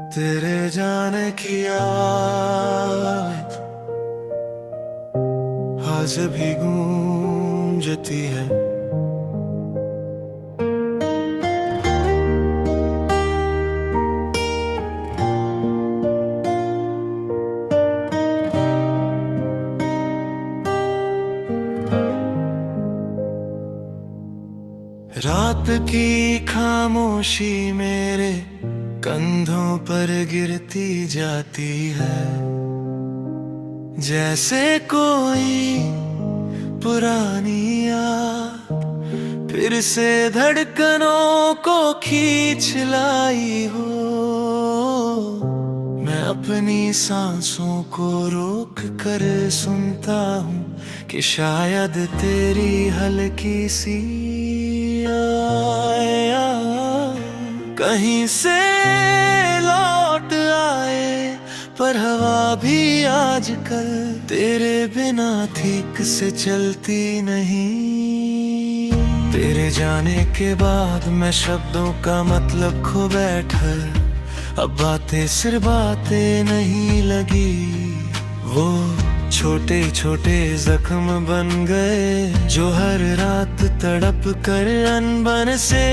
तेरे जाने की याद आज भी गूंजती है। रात की खामोशी मेरे कंधों पर गिरती जाती है, जैसे कोई पुरानी याद फिर से धड़कनों को खींच लाई हो। मैं अपनी सांसों को रोक कर सुनता हूँ कि शायद तेरी हल्की सी कहीं से लौट आए। पर हवा भी आजकल तेरे बिना ठीक से चलती नहीं। तेरे जाने के बाद मैं शब्दों का मतलब खो बैठा, अब बातें सिर्फ बातें नहीं लगी, वो छोटे छोटे जख्म बन गए जो हर रात तड़प कर अनबन से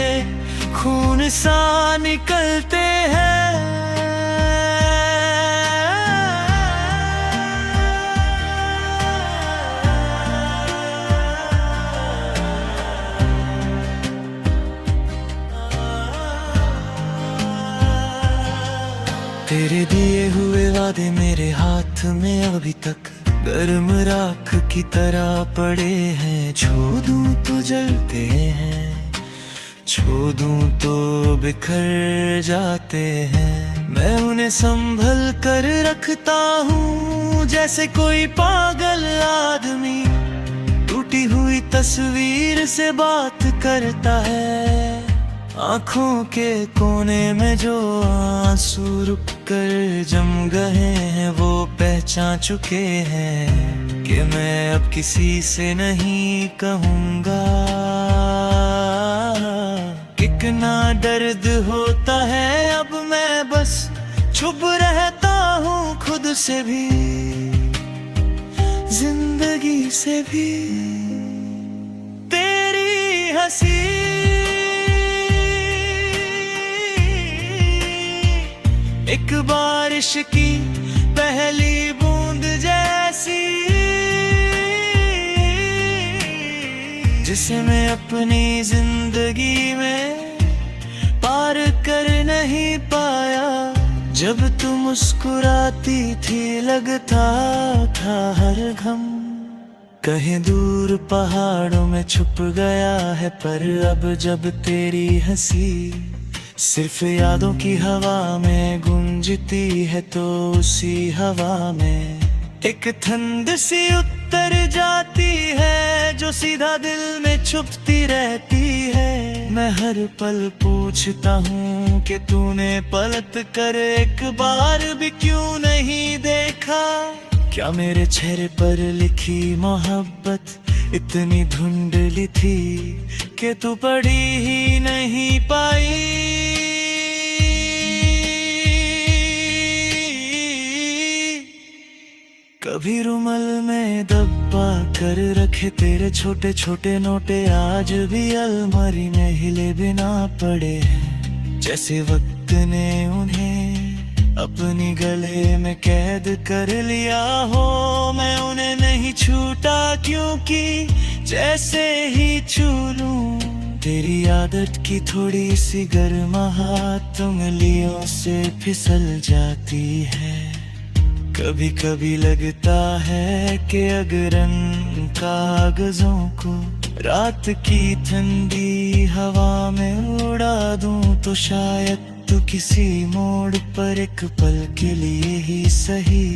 खून सा निकलते हैं। तेरे दिए हुए वादे मेरे हाथ में अभी तक गर्म राख की तरह पड़े हैं। छू दूं तो जलते हैं, छू दूं तो बिखर जाते हैं। मैं उन्हें संभल कर रखता हूँ जैसे कोई पागल आदमी टूटी हुई तस्वीर से बात करता है। आँखों के कोने में जो आंसू रुक कर जम गए हैं वो पहचान चुके हैं कि मैं अब किसी से नहीं कहूँगा। कितना दर्द होता है अब मैं बस चुप रहता हूँ खुद से भी, जिंदगी से भी। तेरी हंसी एक बारिश की पहली बूंद जैसी, जिसे मैं अपनी जिंदगी में पार कर नहीं पाया। जब तू मुस्कुराती थी लगता था हर गम कहीं दूर पहाड़ों में छुप गया है। पर अब जब तेरी हंसी सिर्फ यादों की हवा में गूंजती है तो उसी हवा में एक ठंड सी उतर जाती है जो सीधा दिल में छुपती रहती है। मैं हर पल पूछता हूँ कि तूने पलट कर एक बार भी क्यों नहीं देखा। क्या मेरे चेहरे पर लिखी मोहब्बत इतनी धुंधली थी कि तू पढ़ी ही नहीं पाई। कभी रुमाल में दबा कर रखे तेरे छोटे छोटे नोटे आज भी अलमारी में हिले बिना पड़े हैं। जैसे वक्त ने उन्हें अपनी गले में कैद कर लिया हो। मैं उन्हें नहीं छूटा क्योंकि जैसे ही छू लूं तेरी आदत की थोड़ी सी गर्माहट उंगलियों से फिसल जाती है। कभी कभी लगता है कि अगर इन कागजों को रात की ठंडी हवा में उड़ा दूं तो शायद तू किसी मोड़ पर एक पल के लिए ही सही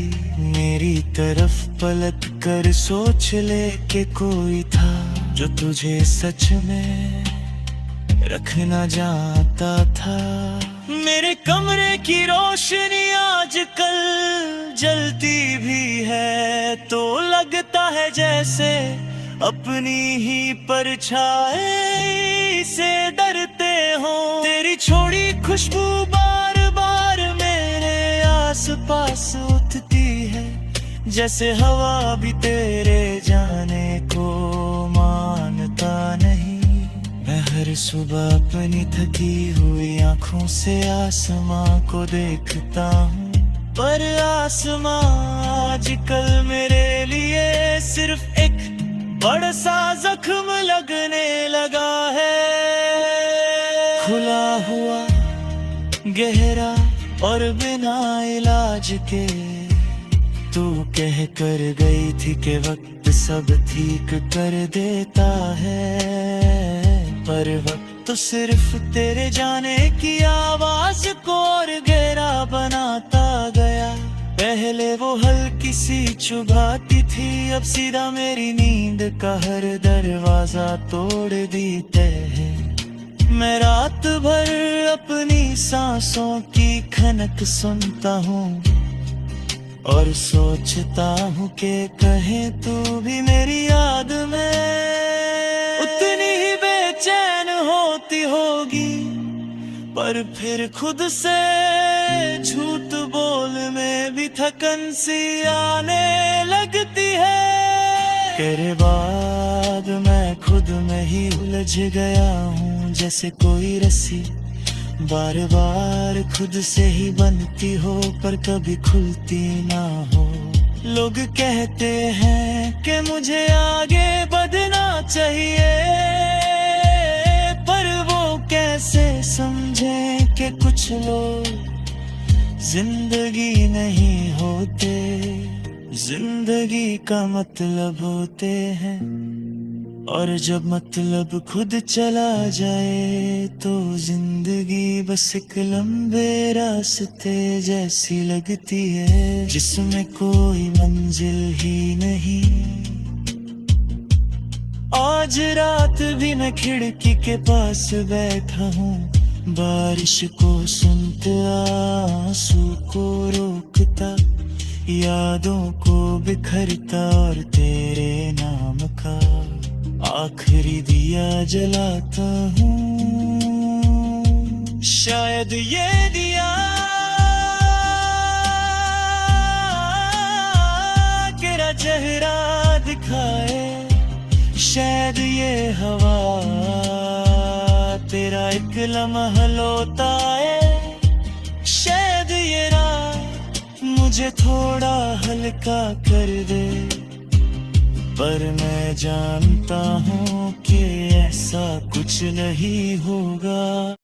मेरी तरफ पलट कर सोच ले कि कोई था जो तुझे सच में रखना जानता था। मेरे कमरे की रोशनी आजकल जलती भी है तो लगता है जैसे अपनी ही परछाई से डरते हो। तेरी छोड़ी खुशबू बार बार मेरे पास उठती है, जैसे हवा भी तेरे जाने को मानता नहीं। मैं हर सुबह अपनी थकी हुई आंखों से आसमां को देखता हूँ, पर आसमां आजकल मेरे लिए सिर्फ एक बड़ा सा जख्म लगने लगा है। खुला हुआ, गहरा और बिना इलाज के तू कह कर गई थी कि वक्त सब ठीक कर देता है, पर वक्त तो सिर्फ तेरे जाने की आवाज को और गहरा बनाता गया। पहले वो हल्की सी चुभाती थी, अब सीधा मेरी नींद का हर दरवाजा तोड़ देते है। मैं रात भर अपनी सांसों की खनक सुनता हूँ और सोचता हूँ कि कहे तू भी मेरी याद में उतनी ही बेचैन होती होगी, पर फिर खुद से झूठ बोल में भी थकन सी आने लगती है। तेरे बाद मैं खुद में ही उलझ गया हूँ, जैसे कोई रस्सी बार बार खुद से ही बनती हो पर कभी खुलती ना हो। लोग कहते हैं कि मुझे आगे बढ़ना चाहिए, पर वो कैसे समझे कि कुछ लोग जिंदगी नहीं होते, जिंदगी का मतलब होते हैं। और जब मतलब खुद चला जाए तो जिंदगी बस एक लंबे रास्ते जैसी लगती है, जिसमें कोई मंजिल ही नहीं। आज रात भी मैं खिड़की के पास बैठा हूँ, बारिश को सुनते आंसू को रोकता, यादों को बिखरता और तेरे नाम का आखिरी दिया जलाता हूँ। शायद ये दिया तेरा चेहरा दिखाए, शायद ये हवा तेरा एक लम्हा लौटाए, शायद ये रात मुझे थोड़ा हल्का कर दे। पर मैं जानता हूँ कि ऐसा कुछ नहीं होगा।